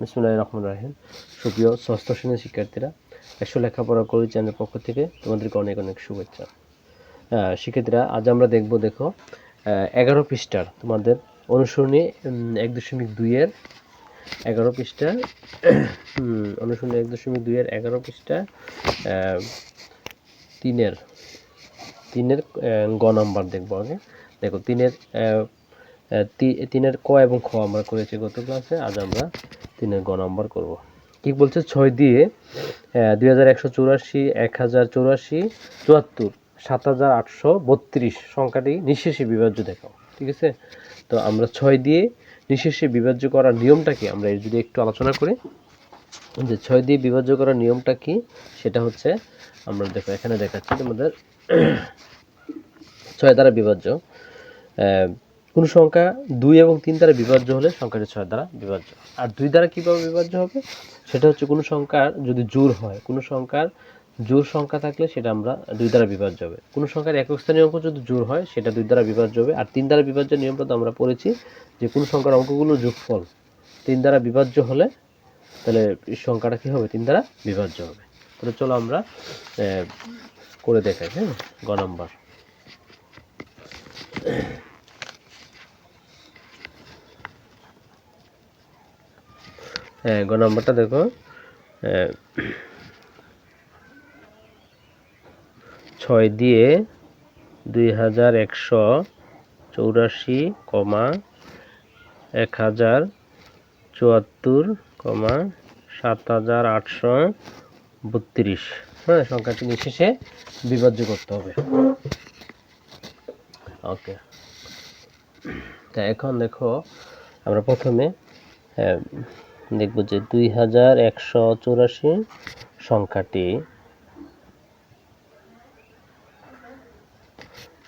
বিসমিল্লাহির রহমানির রহিম। সুপ্রিয় ষষ্ঠ শ্রেণীর শিক্ষার্থীরা, একশো লেখাপড়া করি চ্যানেলের পক্ষ থেকে তোমাদেরকে অনেক অনেক শুভেচ্ছা। শিক্ষার্থীরা, আজ আমরা দেখো 11 পৃষ্ঠার তোমাদের অনুসরণী 1.2-এর 11 পৃষ্ঠা, অনুসরণী 1.2-এর 11 পৃষ্ঠা, তিনের গ নাম্বার দেখবো। আগে দেখো তিনের ক এবং খ আমরা করেছি গত ক্লাসে। আজ আমরা তিনের গ নাম্বার করব। কি বলছে? 6 দিয়ে 2184, 1084, 74, 7832 সংখ্যাটি নিঃশেষে বিভাজ্য দেখাও। ঠিক আছে, তো আমরা 6 দিয়ে নিঃশেষে বিভাজ্য করার নিয়মটা কি আমরা যদি একটু আলোচনা করি। যে 6 দিয়ে বিভাজ্য করার নিয়মটা কি, সেটা হচ্ছে আমরা দেখো এখানে দেখাচ্ছি তোমাদের। 6 দ্বারা বিভাজ্য কোন সংখ্যা 2 এবং 3 দ্বারা বিভাজ্য হলে সংখ্যাটি 6 দ্বারা বিভাজ্য। আর 2 দ্বারা কিভাবে বিভাজ্য হবে, সেটা হচ্ছে কোন সংখ্যার যদি জোড় হয়, কোন সংখ্যার জোড় সংখ্যা থাকলে সেটা আমরা 2 দ্বারা বিভাজ্য হবে। কোন সংখ্যার একক স্থানীয় অঙ্ক যদি জোড় হয় সেটা 2 দ্বারা বিভাজ্য হবে। আর 3 দ্বারা বিভাজ্যের নিয়মটা তো আমরা পড়েছি, যে কোন সংখ্যার অঙ্কগুলোর যোগফল 3 দ্বারা বিভাজ্য হলে তাহলে এই সংখ্যাটা কি হবে? 3 দ্বারা বিভাজ্য হবে। তাহলে চলো আমরা করে দেখাই। হ্যাঁ, গ নাম্বার। গ নাম্বারটা দেখো, 6 দিয়ে 2184, 1074, 7832, হ্যাঁ, সংখ্যাটি নিঃশেষে বিভাজ্য করতে হবে। ওকে, তা এখন দেখো আমরা প্রথমে দেখব যে 2184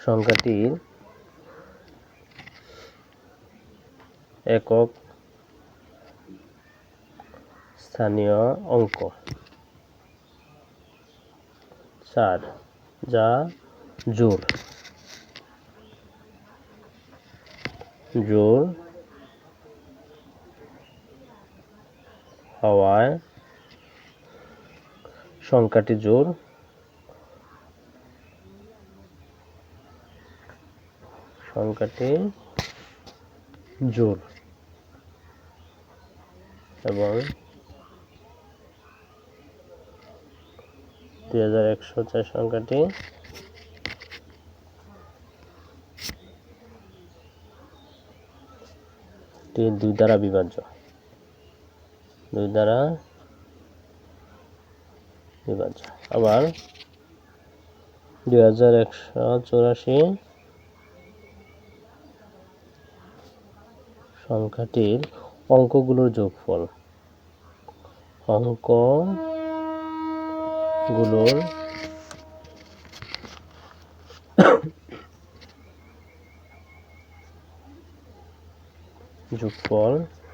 সংখ্যাটির একক স্থানীয় অঙ্ক 4, যা জোড় হওয়ায় সংখ্যাটি জোড় এবং 2104 সংখ্যাটি দুই দ্বারা বিভাজ্য। আবার 2184 সংখ্যাটির অঙ্কগুলোর যোগফল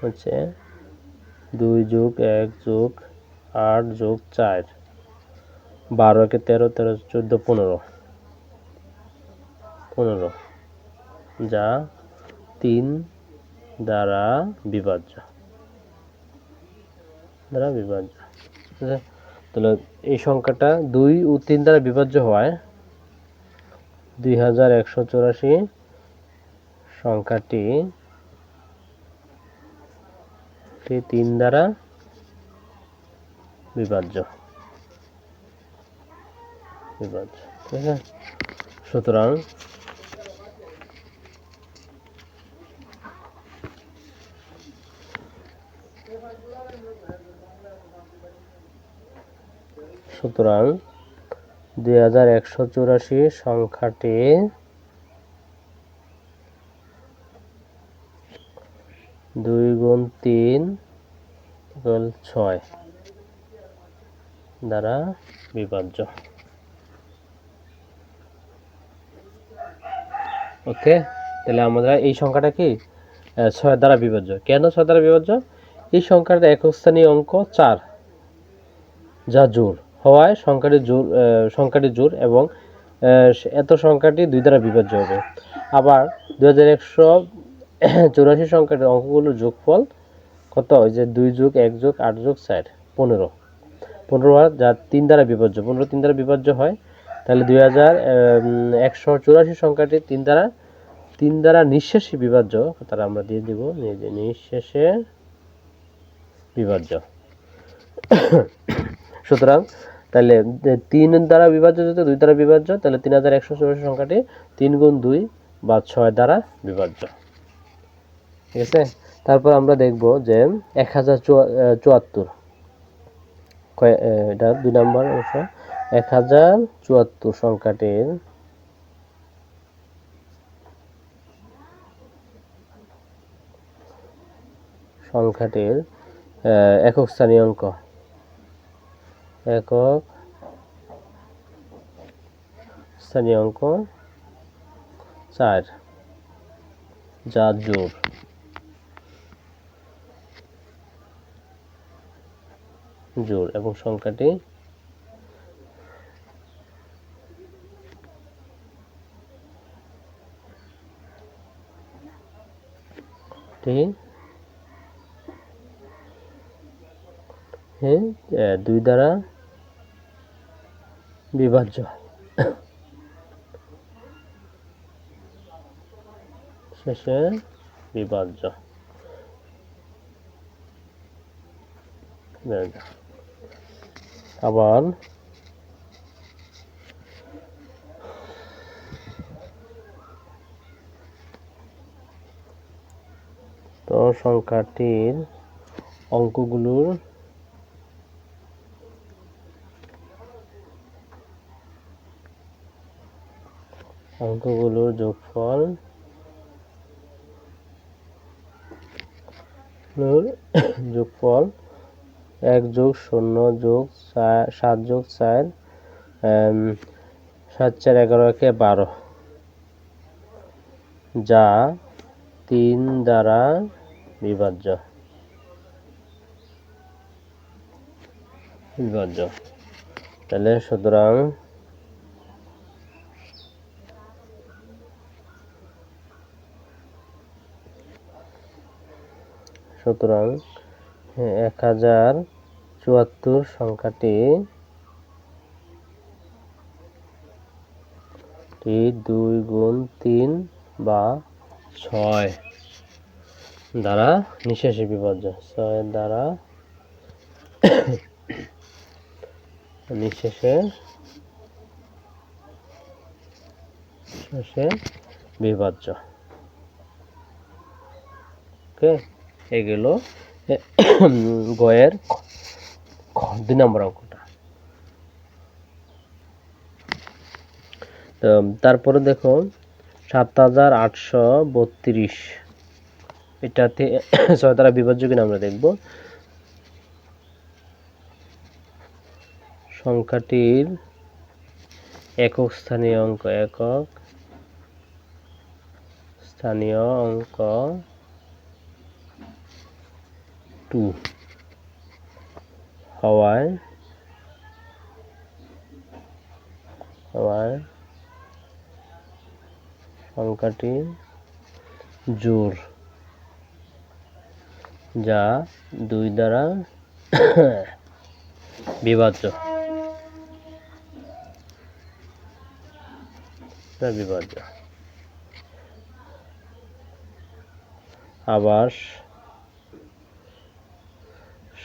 হচ্ছে 2 + 1 + 8 + 4, 12 × 13, 13 × 14, 15, যা 3 দ্বারা বিভাজ্য। তাহলে এই সংখ্যাটা 2 ও 3 দ্বারা বিভাজ্য হওয়ায় 2184 সংখ্যাটি 3 দ্বারা বিভাজ্য। ঠিক আছে, সুতরাং সুতরাং 2184 সংখ্যাটি 2 × 3 = 6 দ্বারা বিভাজ্য। ওকে, তাহলে আমরা এই সংখ্যাটা কি 6 দ্বারা বিভাজ্য। কেন 6 দ্বারা বিভাজ্য? এই সংখ্যাটা একক স্থানীয় অঙ্ক 4, যা জোড় হওয়ায় সংখ্যাটি জোড় এবং এত সংখ্যাটি 2 দ্বারা বিভাজ্য হবে। আবার 2184 সংখ্যাটির অঙ্কগুলোর যোগফল কত? ওই যে 2 যোগ 1 যোগ 8 যোগ 4 15। 15 যা 3 দ্বারা বিভাজ্য, 15 3 দ্বারা বিভাজ্য হয়, তাহলে 2184 সংখ্যাটি 3 দ্বারা নিঃশেষে বিভাজ্য, তারা আমরা দিয়ে দিব যে নিঃশেষে বিভাজ্য। সুতরাং তাহলে 3 দ্বারা বিভাজ্য যেহেতু 2 দ্বারা বিভাজ্য, তাহলে 3184 সংখ্যাটি 3 গুণ 2 বা 6 দ্বারা বিভাজ্য। ঠিক আছে, তারপর আমরা দেখব যে 1074, এটা 2 নম্বর অংশ। 1074 সংখ্যাটির একক স্থানীয় অঙ্ক, একক স্থানীয় অঙ্ক 4, যা জোড় এবং সংখ্যাটি ঠিক 2 দ্বারা বিভাজ্য। শেষে বিভাজ্য। আবার তো সংখ্যাটির অঙ্কগুলোর যোগফল 1 যোগ 0 যোগ 7 যোগ 4 7 4 11 কে 12, যা 3 দ্বারা বিভাজ্য। তাহলে সুতরাং সুতরাং 1074 সংখ্যাটি 2 গুণ 3 বা 6 দ্বারা নিঃশেষে বিভাজ্য। 6 দ্বারা নিঃশেষে বিভাজ্য। ওকে, এগুলো গয়ের 2 নম্বর অঙ্কটা। তো তারপরে দেখো 7832, এটাতে 6 দ্বারা বিভাজ্য কিনা আমরা দেখব। সংখ্যাটির একক স্থানীয় অঙ্ক, একক স্থানীয় অঙ্ক 2 হওয়ায় সংখ্যাটি জোড়, যা 2 দ্বারা বিভাজ্য। আবার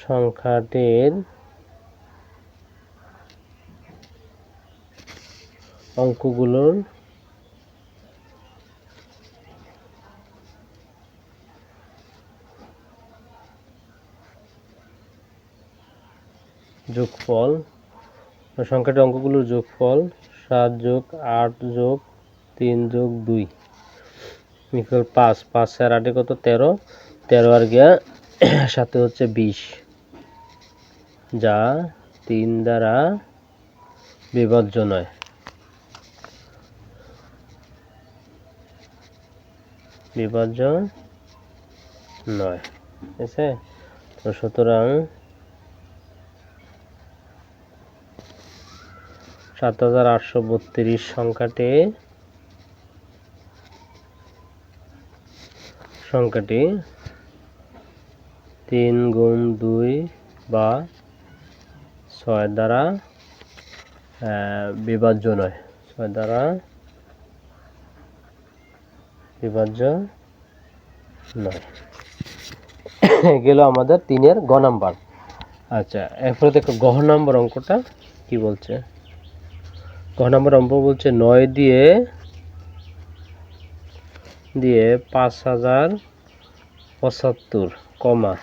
সংখ্যাটির অঙ্কগুলোর যোগফল, সংখ্যাটির অঙ্কগুলোর যোগফল 7 যোগ 8 যোগ 3 যোগ 2 ইকুয়াল 5। 5 আর 8 কত? 13। 13 আর গিয়া সাথে হচ্ছে 20, যা 3 দ্বারা বিভাজ্য নয়। ঠিক আছে, তো সুতরাং 7832 সংখ্যাটি 3 গুণ 2 বা 6 দ্বারা বিভাজ্য নয়, 6 দ্বারা বিভাজ্য নয়। গেল আমাদের 3-এর গ নাম্বার। আচ্ছা, এরপরে দেখো গ নাম্বার অঙ্কটা কি বলছে। গ নাম্বার অঙ্ক বলছে 9 দিয়ে 5075 কমা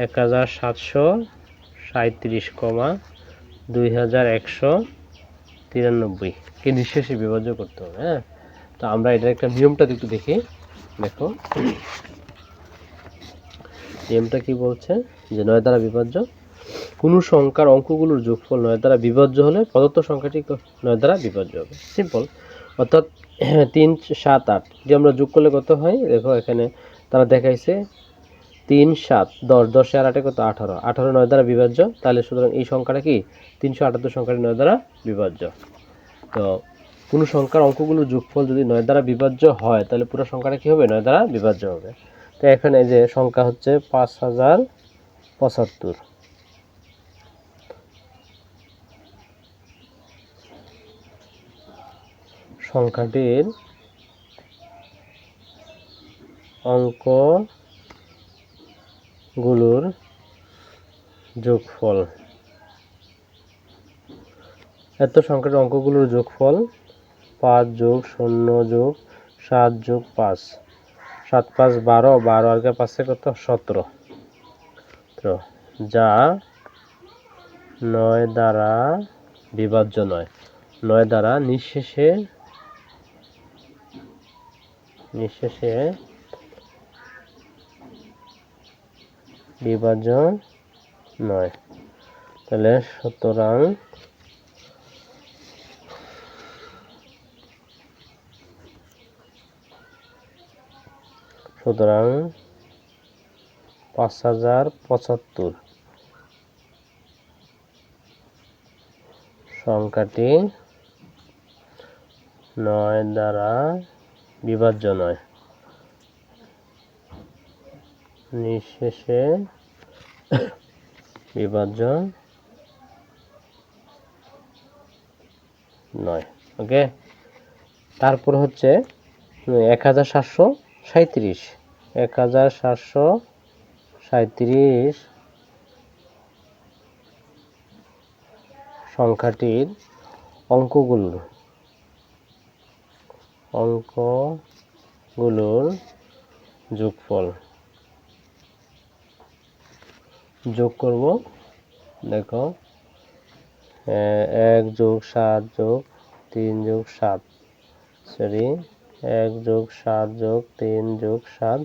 1737 কমা 2193 কে নিঃশেষে বিভাজ্য করতে হবে। হ্যাঁ, তো আমরা এটার একটা নিয়মটা একটু দেখি। দেখো নিয়মটা কি বলছে, যে 9 দ্বারা বিভাজ্য কোন সংখ্যার অঙ্কগুলোর যোগফল 9 দ্বারা বিভাজ্য হলে প্রদত্ত সংখ্যাটি 9 দ্বারা বিভাজ্য হবে। সিম্পল। অর্থাৎ 3, 7, 8 যদি আমরা যোগ করলে কত হয়, দেখো এখানে তারা দেখাইছে 3, 7, 10, 10 আর 8 কত 18, 18 9 দ্বারা বিভাজ্য। তাহলে সুতরাং এই সংখ্যাটা কি 378 সংখ্যাটি 9 দ্বারা বিভাজ্য। তো কোন সংখ্যার অঙ্কগুলোর যোগফল যদি 9 দ্বারা বিভাজ্য হয় তাহলে পুরো সংখ্যাটা কি হবে, 9 দ্বারা বিভাজ্য হবে। তো এখানে যে সংখ্যা হচ্ছে 5075, সংখ্যাটির অঙ্কগুলোর যোগফল, এত সংখ্যাটির অঙ্কগুলোর যোগফল 5 যোগ 0 যোগ 7 যোগ 5, 7 5 12, 12 আর 5 কত 17, যা 9 দ্বারা বিভাজ্য নয়। 9 দ্বারা নিঃশেষে বিভাজ্য নয়। তাহলে সুতরাং 5075 সংখ্যাটি 9 দ্বারা বিভাজ্য নয়, নিঃশেষে বিভাজ্য নয়। ওকে, তারপর হচ্ছে 1737 সংখ্যাটির অঙ্কগুলোর যোগফল যোগ করব। দেখো 1 যোগ 7 যোগ 3 যোগ 7, সরি 1 যোগ 7 যোগ 3 যোগ 7,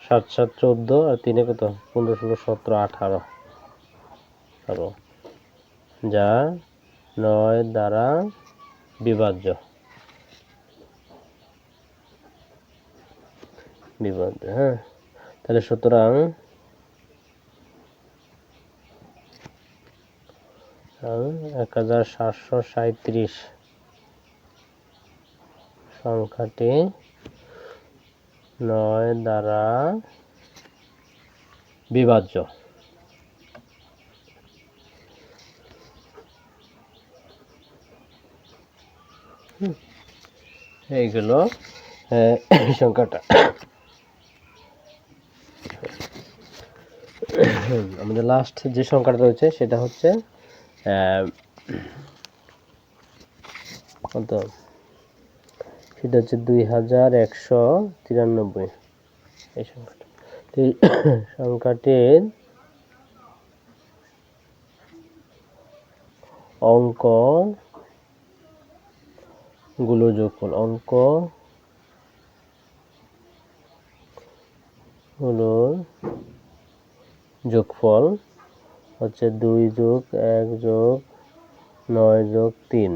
7 7 14 আর 3 কত 15 16 17 18, যা 9 দ্বারা বিভাজ্য। হ্যাঁ, তাহলে সুতরাং 1737 সংখ্যাটি 9 দ্বারা বিভাজ্য। এইগুলো সংখ্যাটা আমাদের লাস্ট যে সংখ্যাটা রয়েছে সেটা হচ্ছে কত, সেটা হচ্ছে 2193। এই সংখ্যাটা, সংখ্যাটির অঙ্কগুলোর যোগফল হচ্ছে 2 যোগ 1 যোগ 9 যোগ 3,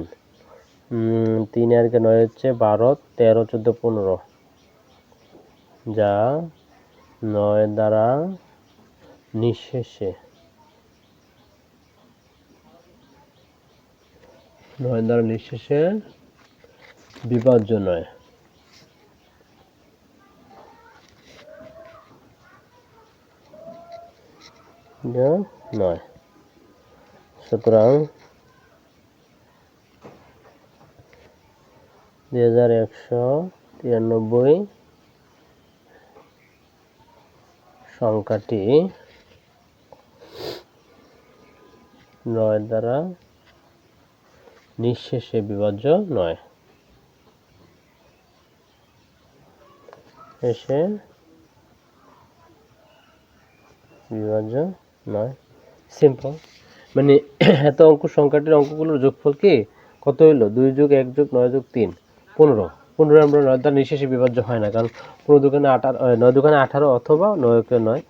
3 আর 9 হচ্ছে 12, 13 14 15, যা 9 দ্বারা নিঃশেষে বিভাজ্য নয়। 9। সুতরাং 2193 সংখ্যাটি 9 দ্বারা নিঃশেষে বিভাজ্য নয়। শেষে বিভাজ্য নয়। সিম্পল। মানে এত সংখ্যাটির অঙ্কগুলোর যোগফল কি কত হইল? 2 যোগ 1 যোগ 9 যোগ 3 15। 15 আমরা 9 দ্বারা নিঃশেষে বিভাজ্য হয় না, কারণ 9 দোকানে 18 অথবা 9 কে 9।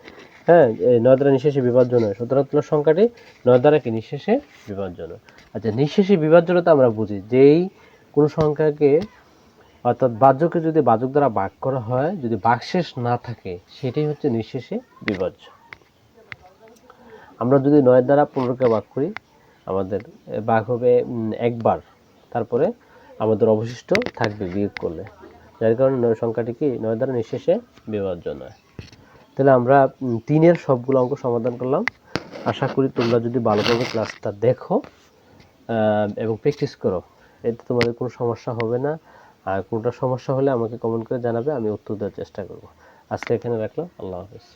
হ্যাঁ, এই 9 দ্বারা নিঃশেষে বিভাজ্য নয়। সুতরাং সংখ্যাটি 9 দ্বারা কি নিঃশেষে বিভাজ্য নয়। আচ্ছা, নিঃশেষে বিভাজ্যটা আমরা বুঝি যেই কোন সংখ্যাকে, অর্থাৎ বাহ্যকে যদি বাহ্যক দ্বারা ভাগ করা হয়, যদি ভাগশেষ না থাকে, সেটাই হচ্ছে নিঃশেষে বিভাজ্য। আমরা যদি 9 দ্বারা 15কে ভাগ করি, আমাদের ভাগ হবে একবার, তারপরে আমাদের অবশিষ্ট থাকবে বিয়োগ করলে, যার কারণে সংখ্যাটি কি 9 দ্বারা নিঃশেষে বিভাজ্য নয়। তাহলে আমরা 3-এর সবগুলো অঙ্ক সমাধান করলাম। আশা করি তোমরা যদি ভালোভাবে ক্লাসটা দেখো এবং প্র্যাকটিস করো, এতে তোমাদের কোনো সমস্যা হবে না। আর কোনটা সমস্যা হলে আমাকে কমেন্ট করে জানাবে, আমি উত্তর দেওয়ার চেষ্টা করব। আজকে এখানে রাখলাম। আল্লাহ হাফেজ।